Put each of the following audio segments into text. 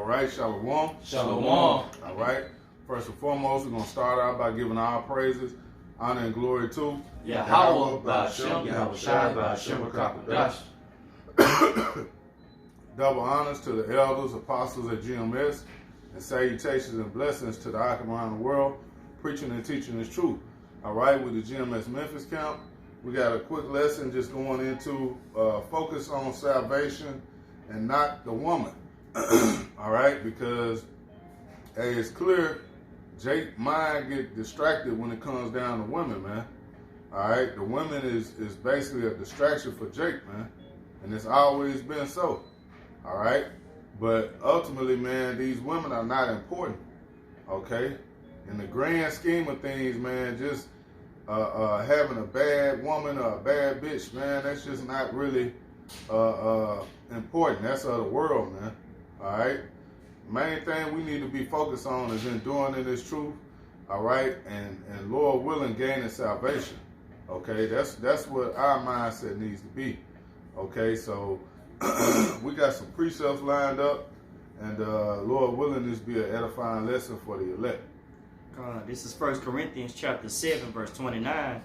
All right, Shalom. Shalom. All right. First and foremost, we're going to start out by giving our praises, honor, and glory to Yahweh, Ba'ashem, Yahweh Shai, Ba'ashem, Rakakadash. Double honors to the elders, apostles at GMS, and salutations and blessings to the Akim around the world, preaching and teaching this truth. All right, with the GMS Memphis camp, we got a quick lesson just going into focus on salvation and not the woman. All right, because hey, it's clear Jake mind get distracted when it comes down to women, man. All right, the women is basically a distraction for Jake, man, and it's always been so. All right, but ultimately, man, these women are not important. Okay, in the grand scheme of things, man, just having a bad woman or a bad bitch, man, that's just not really important. That's of the world, man. All right. Main thing we need to be focused on is enduring in this truth. All right, and Lord willing, gaining salvation. Okay, that's what our mindset needs to be. Okay, so we got some precepts lined up, and Lord willing, this be an edifying lesson for the elect. This is 1 Corinthians chapter 7, verse 29.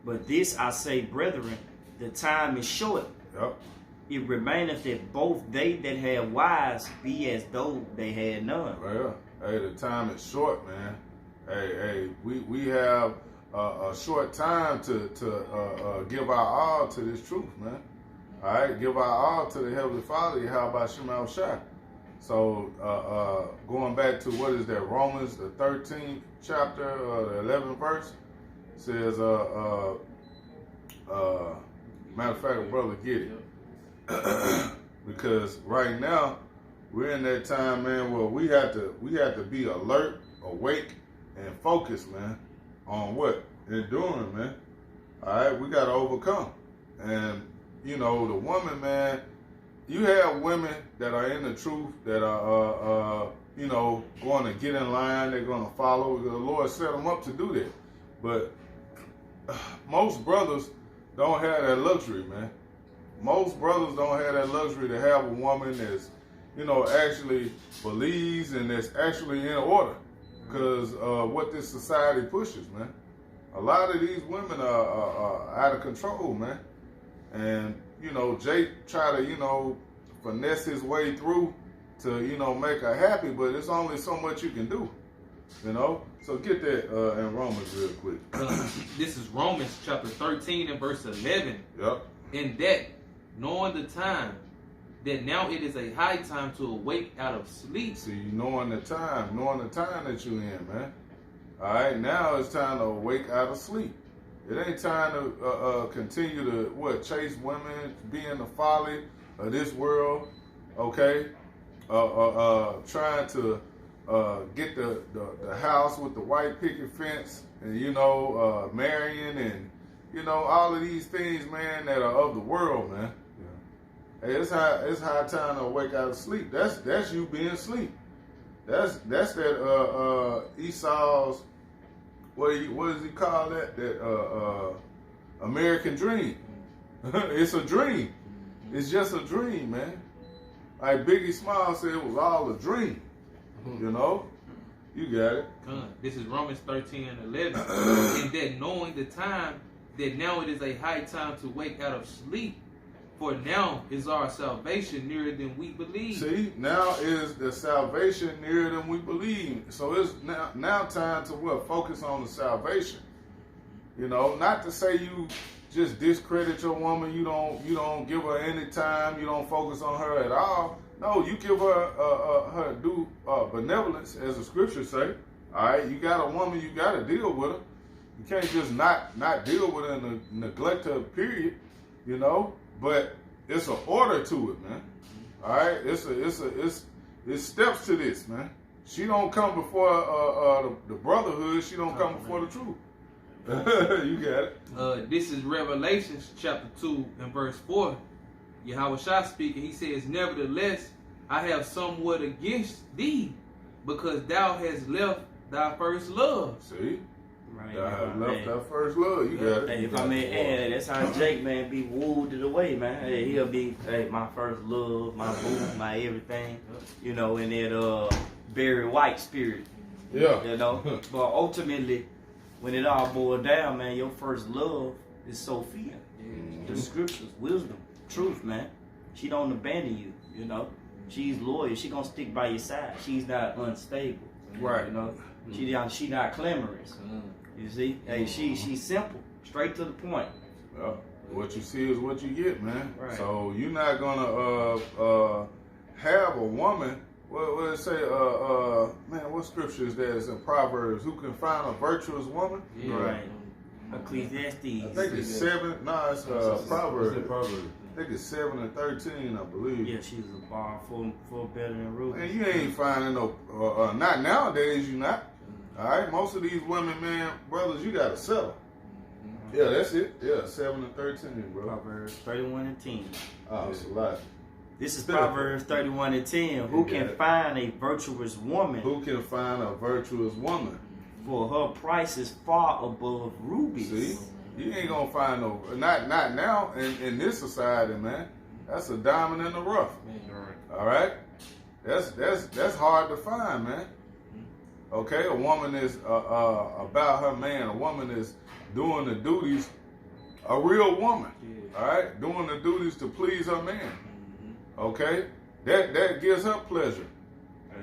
But this I say, brethren, the time is short. Yep. It remaineth that both they that have wives be as though they had none. Well, hey, the time is short, man. Hey, we have a short time to give our all to this truth, man. All right, give our all to the Heavenly Father. How about Shema Shai? So going back to what is that? Romans the 13th chapter, the 11th verse says, matter of fact, brother, get it. Because right now we're in that time, man, where we have to be alert, awake, and focused, man, on what? Enduring, man. All right, we got to overcome. And you know, the woman, man, you have women that are in the truth, that are you know, going to get in line, they're going to follow. The Lord set them up to do that. But most brothers don't have that luxury, man. Most brothers don't have that luxury to have a woman that's, you know, actually believes and that's actually in order. Because what this society pushes, man. A lot of these women are out of control, man. And, you know, Jake try to, you know, finesse his way through to, you know, make her happy, but it's only so much you can do, you know? So get that in Romans real quick. This is Romans chapter 13 and verse 11. Yep. In that, knowing the time, that now it is a high time to awake out of sleep. See, knowing the time that you're in, man. All right, now it's time to awake out of sleep. It ain't time to continue to, chase women, be in the folly of this world, okay? Trying to get the house with the white picket fence and, you know, marrying and, you know, all of these things, man, that are of the world, man. Hey, it's high time to wake out of sleep. That's you being asleep. That's that Esau's, what does he call that? That American dream. It's a dream. It's just a dream, man. Like Biggie Smalls said, it was all a dream. You know, you got it. This is Romans 13 and 11. And that knowing the time, that now it is a high time to wake out of sleep. For now is our salvation nearer than we believe. See, now is the salvation nearer than we believe. So it's now time to what? Focus on the salvation. You know, not to say you just discredit your woman. You don't give her any time. You don't focus on her at all. No, you give her her due benevolence, as the scriptures say. All right, you got a woman, you got to deal with her. You can't just not deal with her and neglect her. Period. You know. But it's an order to it, man. All right, it's steps to this, man. She don't come before the brotherhood. She don't come before the truth. You got it. This is Revelations chapter 2 and verse 4. Yahweh Shai speaking. He says, "Nevertheless, I have somewhat against thee, because thou hast left thy first love." See, Right. Left that first love. You got it. Hey, if I may add, that's how Jake, man, be wooed it away, man. Hey, he'll be, my first love, my boo, my everything, you know, in that Barry White spirit. Yeah. You know? But ultimately, when it all boils down, man, your first love is Sophia. The scriptures, wisdom, truth, man. She don't abandon you, you know. She's loyal. She gonna stick by your side. She's not unstable. Right. You know. She not clamorous. You see? Hey, she's simple, straight to the point. Yeah. What you see is what you get, man. Right. So you're not gonna have a woman. What it say? Man, what scripture is that? It's in Proverbs. Who can find a virtuous woman? Yeah. Right. Ecclesiastes. I think it's 7. No, it's Proverbs. I think it's 7 and 13, I believe. Yeah, she's a bar for better than Ruth. Man, you ain't finding no. Not nowadays. You not. All right. Most of these women, man, brothers, you gotta settle. Yeah, that's it. Yeah, 7 and 13, bro. Proverbs 31 and 10. Oh, it's a lot. This is Proverbs 31 and 10. Who can find a virtuous woman? Who can find a virtuous woman? For her price is far above rubies. See, you ain't gonna find no. Not now in this society, man. That's a diamond in the rough. All right, that's hard to find, man. Okay, a woman is about her man. A woman is doing the duties. A real woman, all right, doing the duties to please her man. Okay, that gives her pleasure.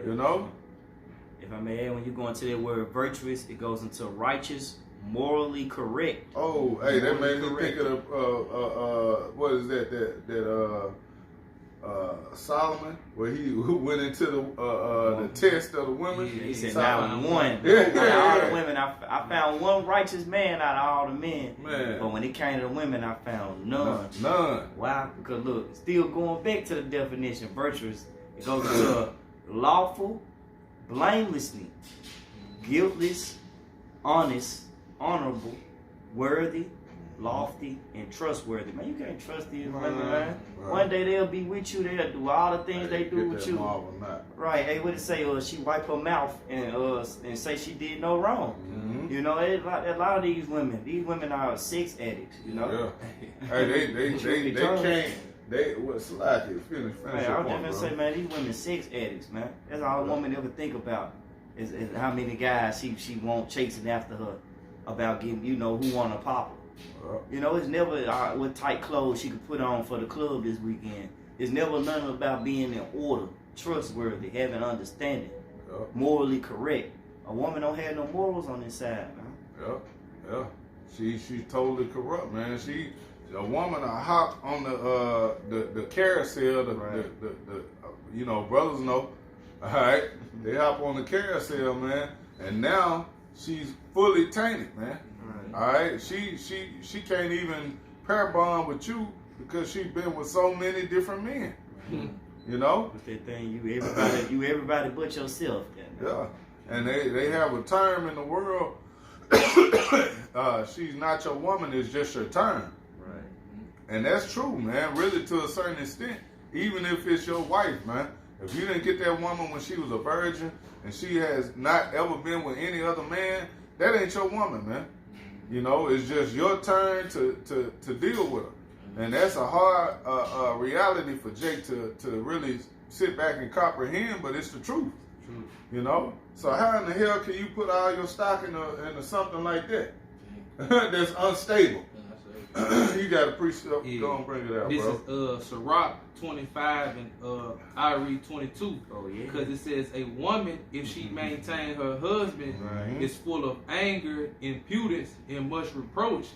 You know. If I may add, when you go into that word virtuous, it goes into righteous, morally correct. Oh, hey, that made me think of what is that Solomon, where he went into the test of the women. He said, Solomon. "Now one, Yeah. all the women, I found one righteous man out of all the men. Man. But when it came to the women, I found none. None. Why? Because look, still going back to the definition, virtuous, it goes into lawful, blamelessly, guiltless, honest, honorable, worthy, lofty, and trustworthy. Man, you can't trust these women, man. Right. One day they'll be with you, they'll do all the things they do with you. Not. Right, hey, what it say? She wipe her mouth and say she did no wrong. Mm-hmm. You know, a lot of these women are sex addicts, you know? Yeah. Hey, they can't. What's like it? Finish Right, your I was point, just bro. gonna say, man, these women sex addicts, man. That's all a woman ever think about is how many guys she won't chasing after her about getting, you know, who want to pop her. You know, it's never what tight clothes she could put on for the club this weekend. It's never nothing about being in order, trustworthy, having understanding, morally correct. A woman don't have no morals on this side, man. Yeah. She's totally corrupt, man. A woman will hop on the carousel. The you know, brothers know. All right, they hop on the carousel, man, and now she's fully tainted, man. Right. All right, she can't even pair bond with you because she's been with so many different men. You know. With that thing, you everybody but yourself. Yeah, and they have a term in the world. She's not your woman; it's just your term. Right. And that's true, man. Really, to a certain extent, even if it's your wife, man. If you didn't get that woman when she was a virgin and she has not ever been with any other man, that ain't your woman, man. You know, it's just your turn to deal with her. And that's a hard reality for Jake to really sit back and comprehend, but it's the truth. You know? So how in the hell can you put all your stock into something like that? That's unstable. You got to go and bring it out, this bro. This is Sirach 25 and I read 22. Oh, yeah. Because it says, a woman, if she maintain her husband, is full of anger, impudence, and much reproach.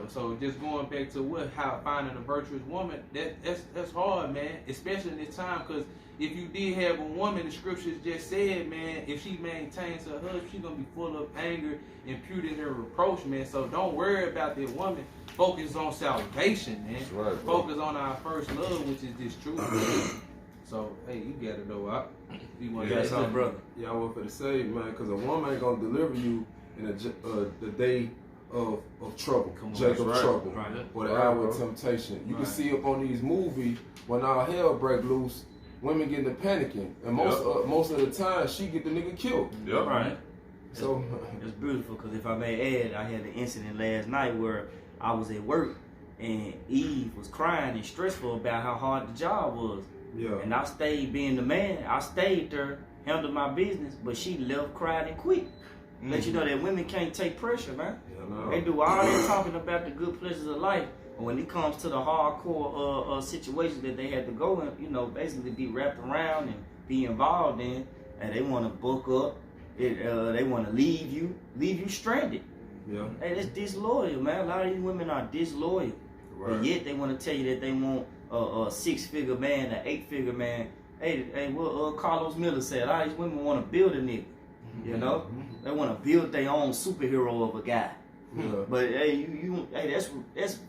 So just going back to how finding a virtuous woman, that's hard, man. Especially in this time, because if you did have a woman, the scriptures just said, man, if she maintains her husband, she's gonna be full of anger, impudence, and reproach, man. So don't worry about that woman. Focus on salvation, man. That's right, bro. Focus on our first love, which is this truth. So hey, you gotta know. You want to something, brother? Yeah, I want for the say, man, because a woman ain't gonna deliver you in the day of trouble, Jacob's trouble, or the hour of temptation. You can see up on these movies when all hell break loose, women get into panicking, and most of the time she get the nigga killed. Yep. Right. So it's beautiful because if I may add, I had an incident last night where I was at work and Eve was crying and stressful about how hard the job was. Yeah. And I stayed being the man. I stayed there, handled my business, but she left, cried, and quit. Let you know that women can't take pressure, man. Yeah, no. They do all that talking about the good pleasures of life, but when it comes to the hardcore situations that they had to go and, you know, basically be wrapped around and be involved in, and they want to book up, they want to leave you stranded. Yeah. Hey, that's disloyal, man. A lot of these women are disloyal, but yet they want to tell you that they want a 6-figure man, an 8-figure man. Hey, what Carlos Miller said, a lot of these women want to build a nigga. You know, they want to build their own superhero of a guy. Yeah. But hey, that's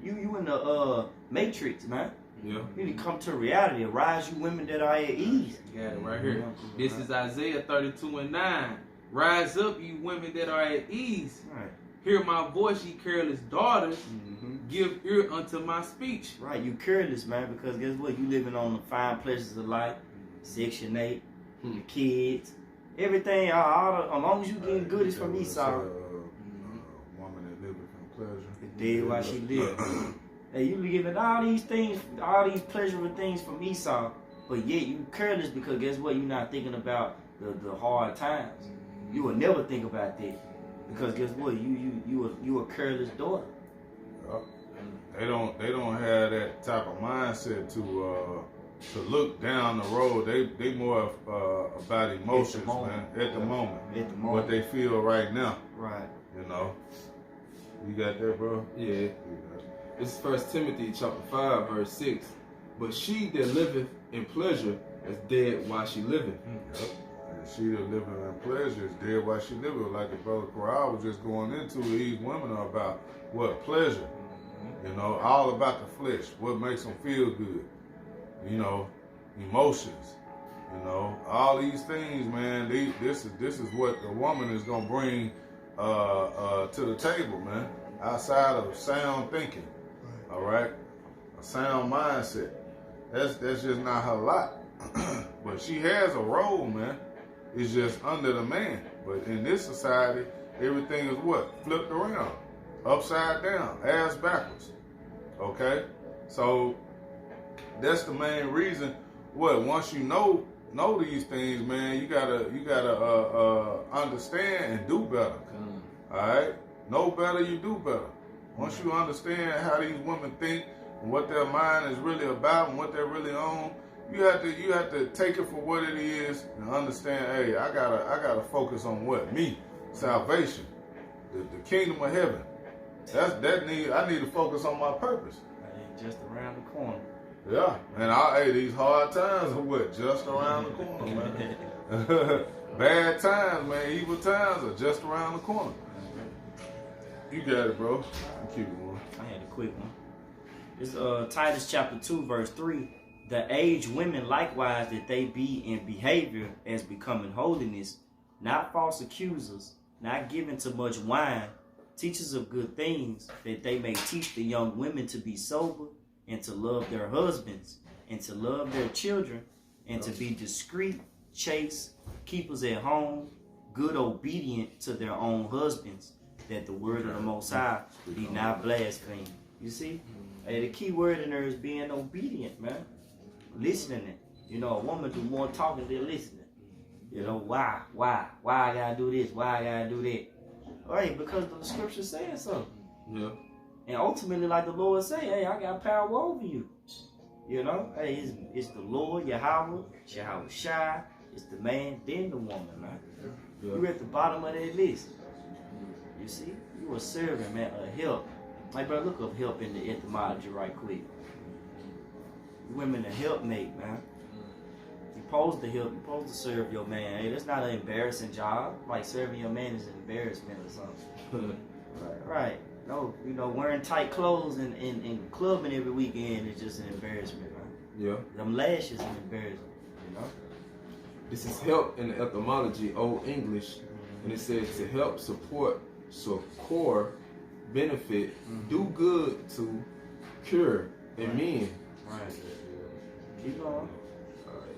you in the Matrix, man. Yeah. You need to come to reality. Arise, you women that are at ease. You got it right here. This is Isaiah 32:9. Rise up, you women that are at ease. Right. Hear my voice, ye careless daughters. Give ear unto my speech. Right, you careless, man, because guess what? You living on the fine pleasures of life, Section 8, the kids, everything. As long as you getting goodies from Esau. Woman that liveth in pleasure. Dead while she lived. Hey, you giving all these things, all these pleasurable things from Esau, but yet you careless because guess what? You're not thinking about the hard times. You will never think about that because guess what? You a careless daughter. They don't have that type of mindset to look down the road. They more about emotions, man. At the moment, what they feel right now. Right. You know. You got that, bro? Yeah. This is 1 Timothy chapter 5, verse 6. But she that liveth in pleasure is dead while she liveth. Yep. And she that liveth in pleasure is dead while she liveth. Like the brother Corral was just going into, these women are about what? Pleasure. You know, all about the flesh. What makes them feel good. You know, emotions. You know, all these things, man. This is what the woman is gonna bring to the table, man. Outside of sound thinking. All right, a sound mindset. That's just not her lot. But she has a role, man. It's just under the man. But in this society, everything is what? Flipped around, upside down, ass backwards. Okay, so that's the main reason. What? Once you know these things, man, you gotta understand and do better. All right, know better, you do better. Once you understand how these women think and what their mind is really about and what they're really on, you have to take it for what it is and understand. Hey, I gotta focus on what? Me, salvation, the kingdom of heaven. I need to focus on my purpose. Just around the corner. Yeah, and these hard times are what? Just around the corner, man. Bad times, man. Evil times are just around the corner. You got it, bro. Keep it going. I had a quick one. It's Titus chapter 2, verse 3. The aged women likewise that they be in behavior as becoming holiness, not false accusers, not given to much wine, teachers of good things, that they may teach the young women to be sober and to love their husbands and to love their children and to be discreet, chaste, keepers at home, good obedient to their own husbands, that the word of the Most High be not blasphemed. You see? Hey, the key word in there is being obedient, man. Listening. You know, a woman do more talking than listening. You know, why I gotta do this? Why I gotta do that? Right, because the scripture says so. Yeah. And ultimately, like the Lord say, hey, I got power over you. You know, hey, it's the Lord, Yahweh Shai, it's the man, then the woman, man. Yeah. You're at the bottom of that list. You see, you a servant, man, a help. Like, bro, look up help in the etymology right quick. Women a helpmate, man. You're supposed to help, you're supposed to serve your man. Hey, that's not an embarrassing job. Like, serving your man is an embarrassment or something. Right. No, you know, wearing tight clothes and clubbing every weekend is just an embarrassment, man. Yeah. Them lashes an embarrassment, you know? This is help in the etymology, Old English, and it says to help, support, succor, benefit, do good to, cure, and mean. Right. Keep going. Alright,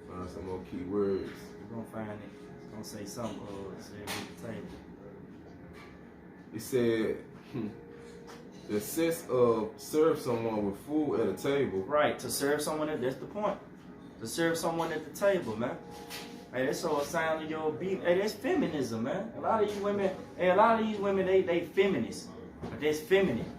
find some more key words. You're gonna find it. Don't say something. Say at the table. It said the sense of serve someone with food at a table. Right, to serve someone. That's the point. To serve someone at the table, man. Hey, that's so a sign of your being. Hey, that's feminism, man. A lot of these women, they feminists. But that's feminine.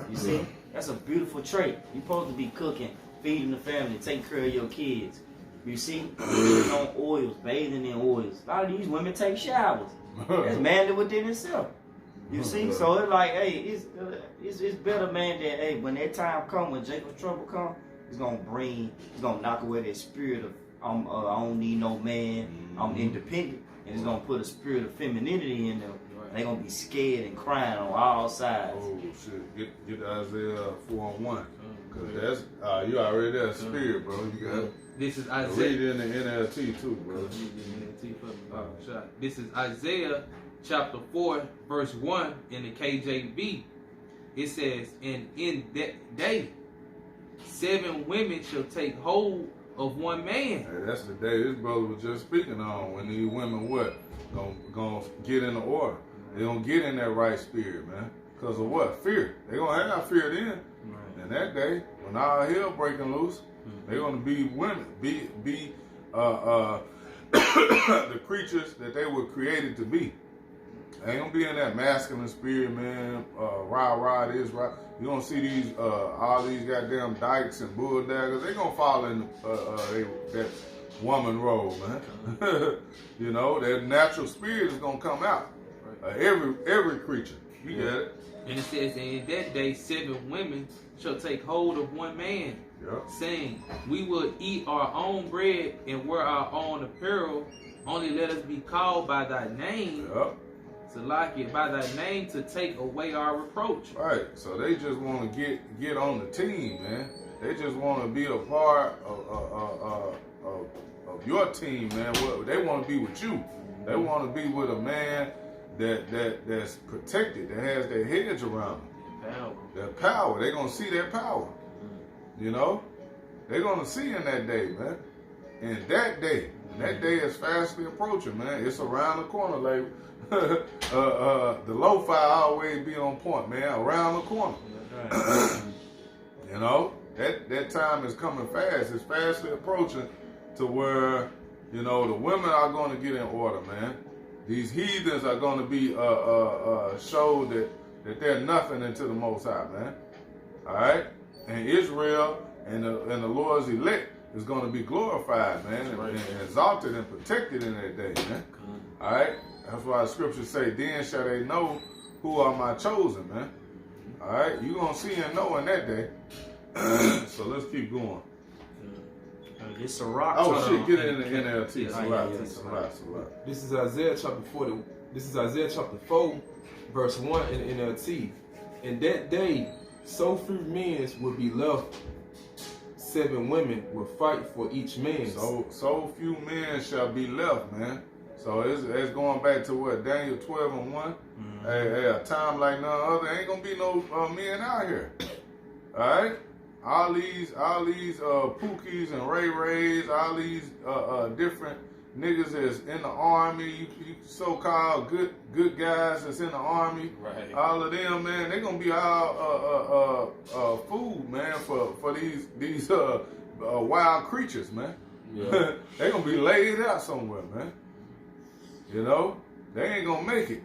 You see? That's a beautiful trait. You're supposed to be cooking, feeding the family, taking care of your kids. You see? Bathing on oils, bathing in oils. A lot of these women take showers. That's manly within itself. You see? So it's like, hey, it's better, man, that, hey, when that time come, when Jacob's trouble come, it's gonna knock away that spirit of, I don't need no man, I'm independent. And it's gonna put a spirit of femininity in them. They gonna be scared and crying on all sides. Oh shit! Get Isaiah 4:1, cause that's you already there spirit, bro. You got this is Isaiah. Read it in the NLT too, bro. This is Isaiah chapter 4, verse 1 in the KJV. It says, "And in that day, 7 women shall take hold of one man." Hey, that's the day this brother was just speaking on. When these women gonna get in the order. They gonna get in that right spirit, man. Cause of what? Fear. They gonna have fear then. Right. And that day, when all hell breaking loose, they gonna be women, be the creatures that they were created to be. They ain't gonna be in that masculine spirit, man. Rah this, rah. You gonna see these all these goddamn dykes and bulldaggers. They gonna fall in that woman role, man. You know, that natural spirit is gonna come out. Every creature. You get it? And it says, "And in that day 7 women shall take hold of one man, saying, We will eat our own bread and wear our own apparel. Only let us be called by thy name, to like it, by thy name to take away our reproach." Right. So they just want to get on the team, man. They just want to be a part of your team, man. They want to be with you. They want to be with a man that's protected, that has their hedge around them. Power. That power. They're going to see that power. You know? They're going to see in that day, man. And that day is fastly approaching, man. It's around the corner, like the lo-fi always be on point, man. Around the corner. You know? That time is coming fast. It's fastly approaching to where, you know, the women are going to get in order, man. These heathens are going to be showed that they're nothing into the Most High, man. All right? And Israel and the Lord's elect is going to be glorified, man, and exalted and protected in that day, man. All right? That's why the scriptures say, "Then shall they know who are my chosen," man. All right? You're going to see and know in that day. So let's keep going. It's a rock. Oh shit! Get it in the NLT. This is Isaiah chapter 40. This is Isaiah chapter 4, verse 1 in the NLT. "In that day, so few men will be left. 7 women will fight for each man." So few men shall be left, man. So it's going back to what, Daniel 12:1. Hey, a time like none other. Ain't gonna be no men out here. All right. All these Pookies and Ray Rays, all these different niggas that's in the army, you so-called good guys that's in the army, right. All of them, man, they gonna be all food, man, for these wild creatures, man. Yeah. They gonna be laid out somewhere, man. You know, they ain't gonna make it.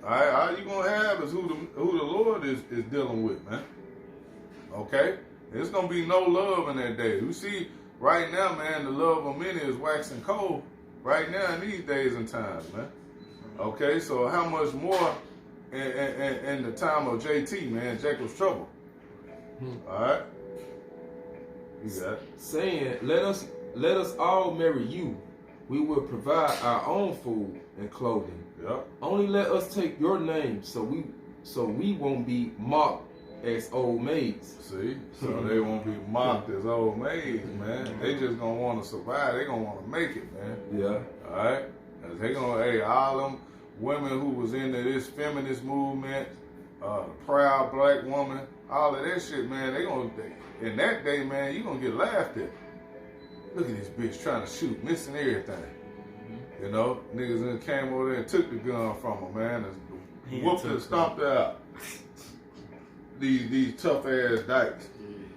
Right. All you gonna have is who the Lord is dealing with, man. Okay. There's going to be no love in that day. You see, right now, man, the love of many is waxing cold right now in these days and times, man. Okay, so how much more in the time of JT, man, Jacob's trouble. All right? You got it. Saying, let us all marry you. We will provide our own food and clothing. Yep. Only let us take your name so we won't be mocked as old maids. See? So they won't be mocked as old maids, man. They just gonna want to survive. They gonna want to make it, man. Yeah. All right? They gonna, hey, all them women who was into this feminist movement, proud black woman, all of that shit, man, they gonna, in that day, man, you gonna get laughed at. Look at this bitch trying to shoot, missing everything. You know, niggas came over there and took the gun from her, man, and whooped her and stomped her out. These tough ass dykes,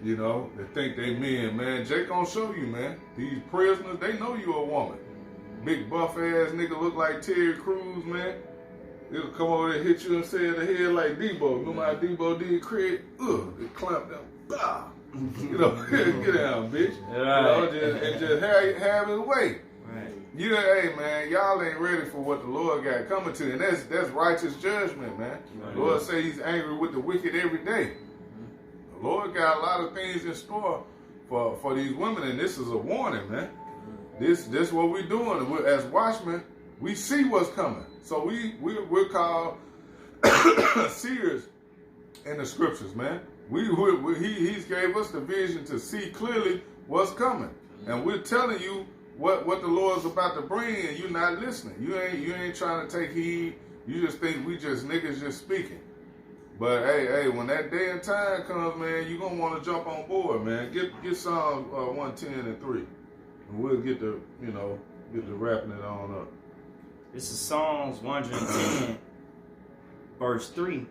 you know, they think they men, man. Jake gonna show you, man. These prisoners, they know you a woman. Big buff ass nigga look like Terry Crews, man. He'll come over there, hit you and say in the head like Debo. Remember how Debo did Craig? They clamped down. Bah! You know, get down, bitch. Right. You know, just have his way. Right. Hey man, y'all ain't ready for what the Lord got coming to you. And that's righteous judgment, man. Right. The Lord say he's angry with the wicked every day. The Lord got a lot of things in store for these women, and this is a warning, man. This what we're doing. As watchmen, we see what's coming. So we're called seers in the scriptures, man. He's gave us the vision to see clearly what's coming. And we're telling you what the Lord's about to bring, and you're not listening. You ain't trying to take heed. You just think we just niggas just speaking. But hey, when that day and time comes, man, you're gonna want to jump on board, man. Get Psalms 110 and 3. And we'll get to wrapping it on up. This is Psalms 110, verse 3.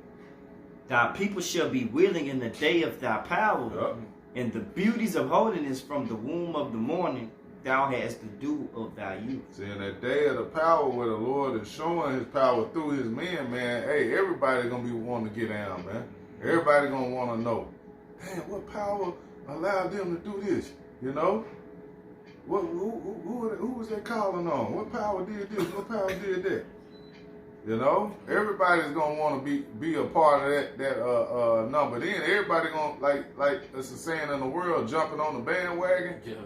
Thy people shall be willing in the day of thy power, and the beauties of holiness from the womb of the morning thou hast the dew of thy youth. See, in that day of the power where the Lord is showing his power through his men, man, hey, everybody gonna be wanting to get down, man. Everybody gonna want to know, man, what power allowed them to do this, you know? Who was they calling on? What power did this? What power did that? You know, everybody's gonna want to be a part of that number. Then everybody gonna like it's a saying in the world, jumping on the bandwagon. Yeah.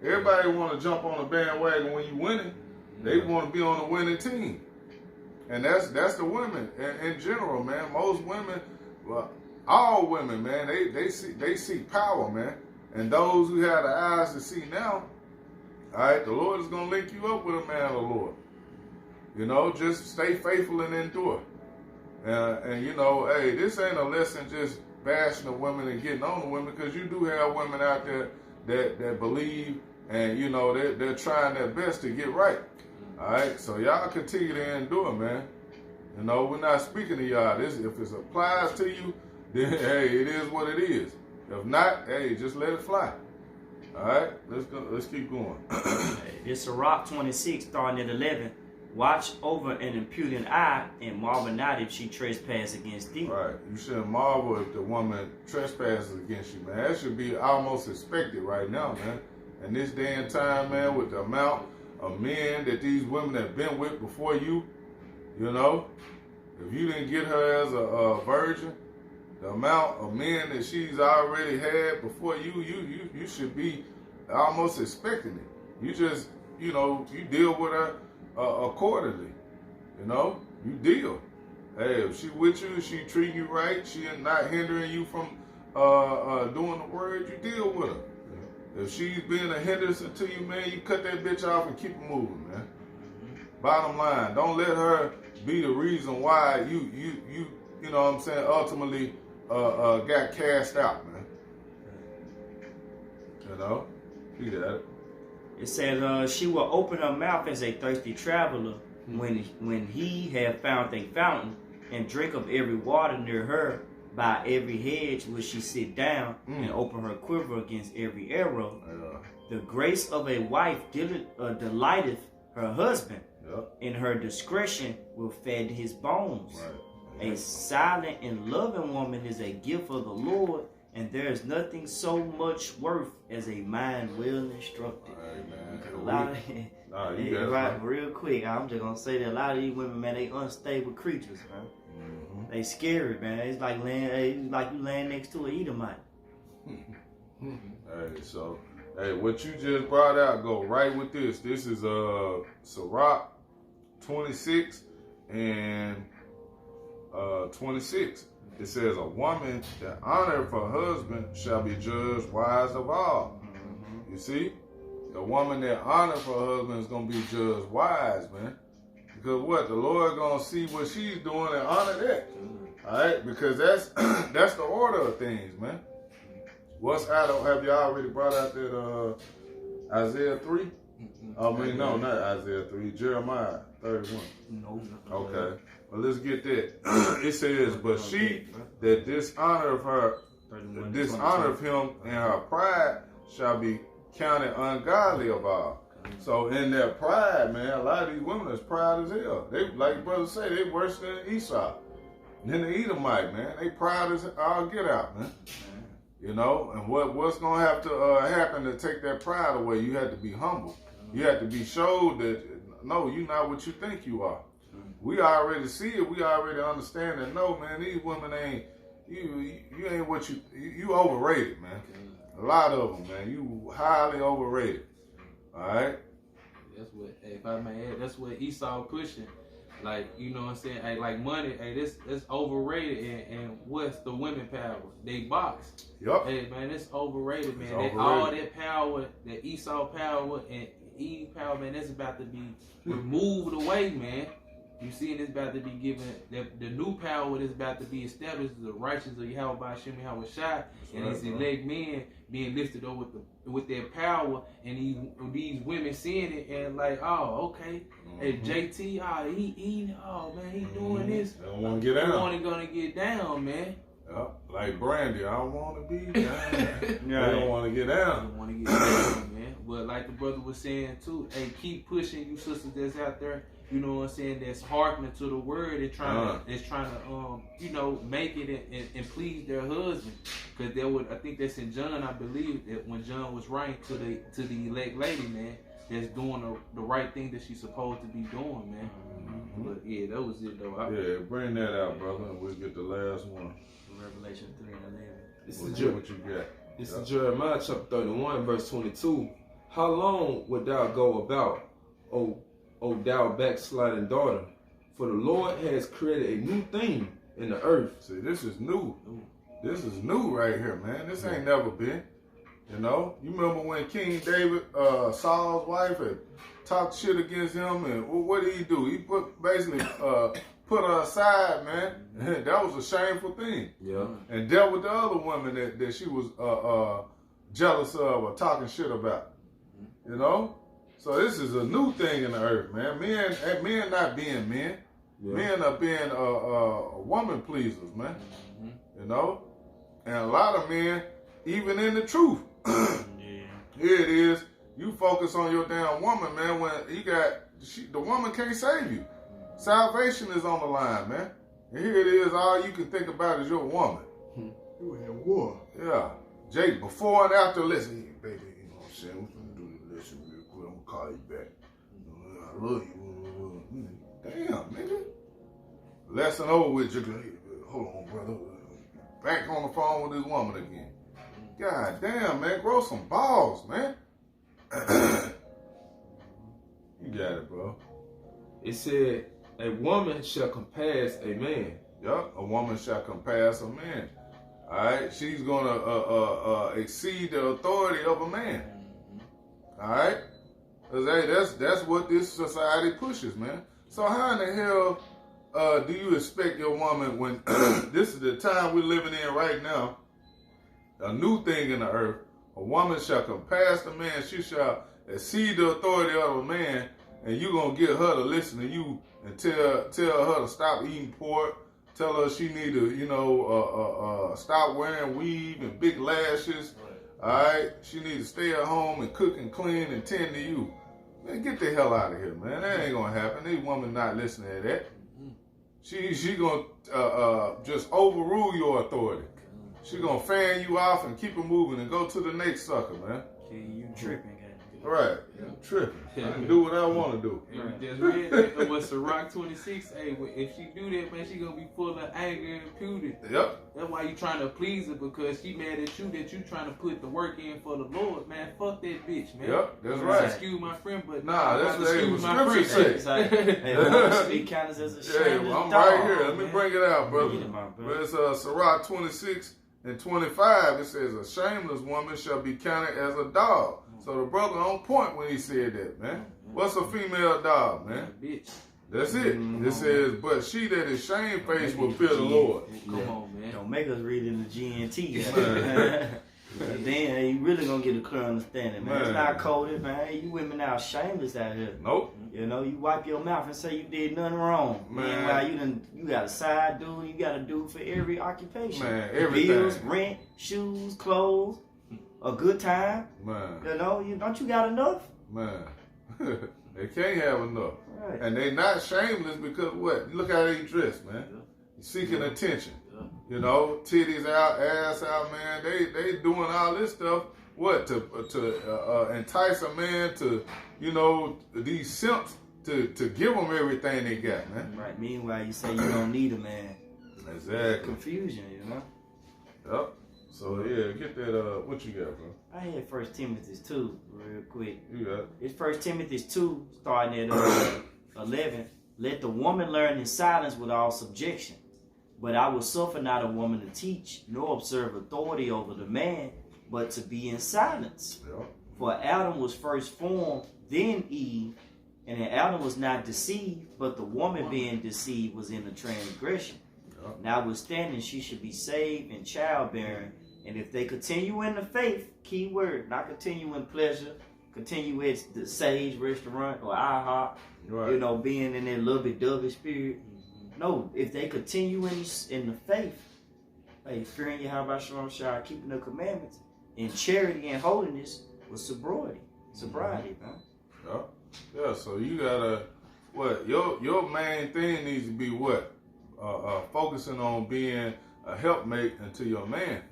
Everybody want to jump on the bandwagon when you winning. They want to be on the winning team, and that's the women in general, man. Most women, well, all women, man, they see power, man, and those who have the eyes to see now. All right, the Lord is going to link you up with a man of the Lord. You know, just stay faithful and endure. And you know, hey, this ain't a lesson just bashing the women and getting on the women, because you do have women out there that believe, and, you know, they're trying their best to get right. All right, so y'all continue to endure, man. You know, we're not speaking to y'all. If it applies to you, then, hey, it is what it is. If not, hey, just let it fly. All right, let's go. Let's keep going. It's Sirach 26, starting at 11. Watch over an impudent eye, and marvel not if she trespass against thee. Right, you shouldn't marvel if the woman trespasses against you, man. That should be almost expected right now, man. In this day and time, man, with the amount of men that these women have been with before you, you know, if you didn't get her as a virgin, the amount of men that she's already had before you should be almost expecting it. You just, you know, you deal with her accordingly. You know, you deal. Hey, if she with you, she treat you right, she not hindering you from doing the word, you deal with her. If she's being a hindrance to you, man, you cut that bitch off and keep it moving, man. Bottom line, don't let her be the reason why you know what I'm saying, ultimately got cast out, man. You know, he got it. It says, she will open her mouth as a thirsty traveler when he have found a fountain, and drink of every water near her. By every hedge will she sit down, and open her quiver against every arrow. The grace of a wife delighteth her husband. In her discretion will fed his bones. Right. A silent and loving woman is a gift of the Lord, and there is nothing so much worth as a mind well instructed. Real quick, I'm just gonna say that a lot of these women, man, they unstable creatures, man. They scary, man. It's like you laying next to an Edomite. Hey, so, hey, what you just brought out go right with this. This is Sirach 26 and 26. It says, a woman that honoreth her husband shall be judged wise of all. You see? The woman that honoreth her husband is going to be judged wise, man. Because what? The Lord going to see what she's doing and honor that. All right? Because that's the order of things, man. What's out of, have you already brought out that Isaiah 3? I mean, no, not Isaiah 3. Jeremiah 31. No. Okay. Well, let's get that. It says, but she that dishonoreth him in her pride shall be counted ungodly of all. So in their pride, man, a lot of these women is proud as hell. They, like brother say, they worse than Esau. And then the Edomite, man, they proud as all get out, man. You know, and what's gonna have to happen to take that pride away? You have to be humble. You have to be showed that no, you're not what you think you are. We already see it. We already understand that. No, man, these women ain't you ain't what you overrated, man. A lot of them, man. You highly overrated. All right. That's what. Hey, if I may add, that's what Esau pushing. Like, you know what I'm saying? Hey, like money. Hey, that's overrated. And what's the women power? They box. Yup. Hey, man, it's overrated, man. It's overrated. All that power, that Esau power and Eve power, man, that's about to be removed away, man. You see, it's about to be given, the new power that's about to be established is the righteousness of Yahweh by Hashem Yahweh Shai, and his elect men being lifted up with their power, and these women seeing it and like, oh, okay, hey, JT, oh man, he doing this. They don't want to get down. They only gonna get down, man. Yep. Like Brandy, I don't want to be down. They don't want to get down. They don't want to get down, man. But like the brother was saying too, hey, keep pushing, you sisters that's out there. You know what I'm saying? That's hearkening to the word and trying to, you know, make it and please their husband. Because I think that's in John, I believe, that when John was writing to the elect lady, man, that's doing the right thing that she's supposed to be doing, man. But yeah, that was it though. Yeah, bring that out, brother, and we'll get the last one. Revelation 3 and 11. This What you got? This is Jeremiah chapter 31, verse 22. How long wilt thou go about, O thou backsliding daughter? For the Lord has created a new thing in the earth. See, this is new. This is new right here, man. This ain't never been. You know? You remember when King David, Saul's wife, had talked shit against him, and what did he do? He basically put her aside, man. That was a shameful thing. Yeah. And dealt with the other women that she was jealous of or talking shit about. You know? So this is a new thing in the earth, man. Men not being men. Yeah. Men are being woman pleasers, man. You know? And a lot of men, even in the truth. Here it is. You focus on your damn woman, man, when you got, the woman can't save you. Salvation is on the line, man. And here it is, all you can think about is your woman. You in war. Yeah. Jake, before and after, listen, hey, baby, you know what I'm saying? We're going to do the lesson real quick. I'm going to call you back. I love you. Damn, nigga. Lesson over with, Jake. Hold on, brother. Back on the phone with this woman again. God damn, man. Grow some balls, man. You got it, bro. It said, a woman shall compass a man. Yup, a woman shall compass a man. All right, she's gonna exceed the authority of a man. All right, cause hey, that's what this society pushes, man. So how in the hell do you expect your woman when this is the time we're living in right now? A new thing in the earth. A woman shall compass the man. She shall exceed the authority of a man, and you gonna get her to listen to you and tell her to stop eating pork. Tell her she need to, stop wearing weave and big lashes. All right, she need to stay at home and cook and clean and tend to you. Man, get the hell out of here, man. That ain't gonna happen. These women not listening to that. She gonna just overrule your authority. She gonna fan you off and keep it moving and go to the next sucker, man. Okay, you tripping, guy. Right, I'm tripping. I can do what I want to do. And we just read that with Sirach 26. Hey, if she do that, man, she gonna be full of anger and impudence. Yep. That's why you trying to please her, because she mad at you that you trying to put the work in for the Lord, man. Fuck that bitch, man. Yep, that's right. Excuse my friend, but nah, that's what excuse my scripture friend. say. Hey, speak kind of as a shameless I'm dog, right here. Let me man. bring it out, brother. Read it, my brother. It's Sirach 26 and 25. It says, a shameless woman shall be counted as a dog. So the brother on point when he said that, man. What's a female dog, man? Bitch. That's it. It says, but she that is shamefaced will fear the Lord. Come on, man. Don't make us read in the GNT. And then you really gonna get a clear understanding, man. It's not coded, man. You women out shameless out here. Nope. You know, you wipe your mouth and say you did nothing wrong. Meanwhile, you got a side dude, you got a dude for every occupation. Man, everything. Bills, rent, shoes, clothes, a good time. Man. You know, don't you got enough? Man. They can't have enough. Right. And they not shameless because what? Look how they dress, man. Seeking attention. You know, titties out, ass out, man. They doing all this stuff. What? To entice a man to, you know, these simps to give them everything they got, man. Right. Meanwhile, you say you don't need a man. Exactly. Confusion, you know. Yep. So yeah, get that. What you got, bro? I had 1 Timothy 2 real quick. You got it. It's 1 Timothy 2, starting at 11. Let the woman learn in silence with all subjection. But I will suffer not a woman to teach, nor observe authority over the man, but to be in silence. Yep. For Adam was first formed, then Eve, and Adam was not deceived, but the woman being deceived was in the transgression. Yep. Notwithstanding, she should be saved in childbearing. And if they continue in the faith, key word, not continue in pleasure, continue at the Sage restaurant or IHOP, Right. you know, being in that lovey-dovey spirit. No, if they continue in the faith, hey, fearing Yahweh Shalom Shah, keeping the commandments, in charity and holiness with sobriety, man. Yep. Yeah. So you gotta what? Your main thing needs to be what? Focusing on being a helpmate unto your man.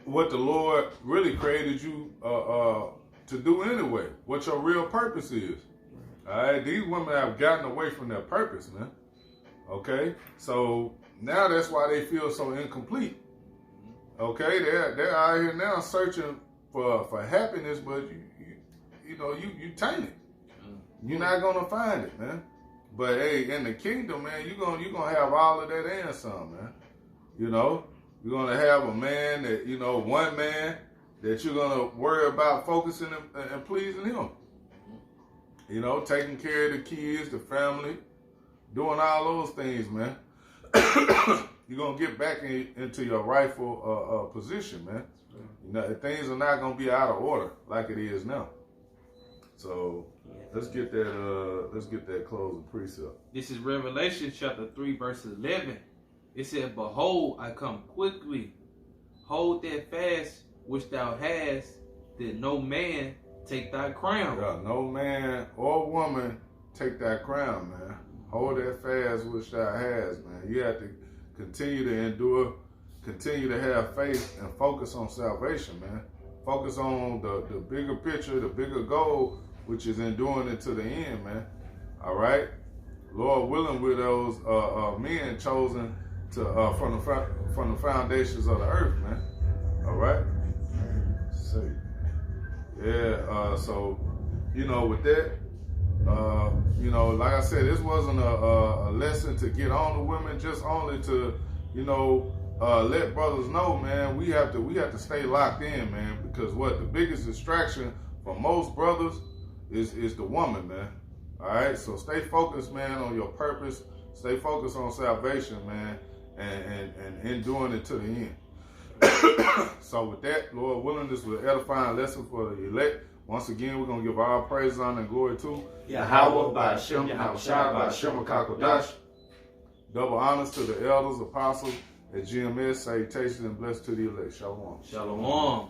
What the Lord really created you to do anyway. What your real purpose is. All right. These women have gotten away from their purpose, man. Okay. So now that's why they feel so incomplete. Okay. They're out here now searching for happiness, but you taint it. You're not gonna find it, man. But hey, in the kingdom, man, you're gonna have all of that and some, man. You know. You're going to have a man that, you know, one man that you're going to worry about focusing and pleasing him. You know, taking care of the kids, the family, doing all those things, man. You're going to get back into your rightful position, man. You know, things are not going to be out of order like it is now. So let's get that closing precept. This is Revelation chapter 3, verse 11. It said, behold, I come quickly. Hold that fast which thou hast, that no man take thy crown. Yeah, no man or woman take thy crown, man. Hold that fast which thou hast, man. You have to continue to endure, continue to have faith, and focus on salvation, man. Focus on the bigger picture, the bigger goal, which is enduring it to the end, man. All right? Lord willing, with those men chosen to from the foundations of the earth, man. All right. See. Yeah. So, you know, with that, you know, like I said, this wasn't a lesson to get on the women, just only to, you know, let brothers know, man. We have to stay locked in, man, because what the biggest distraction for most brothers is the woman, man. All right. So stay focused, man, on your purpose. Stay focused on salvation, man. And doing it to the end. So with that, Lord willing, this was an edifying lesson for the elect. Once again, we're going to give all praise, honor, and glory to Yahweh by Hashem, Yahweh Shai by Hashem HaKadosh. Double honors to the elders, apostles at GMS. Salutations and blessed to the elect. Shalom. Shalom.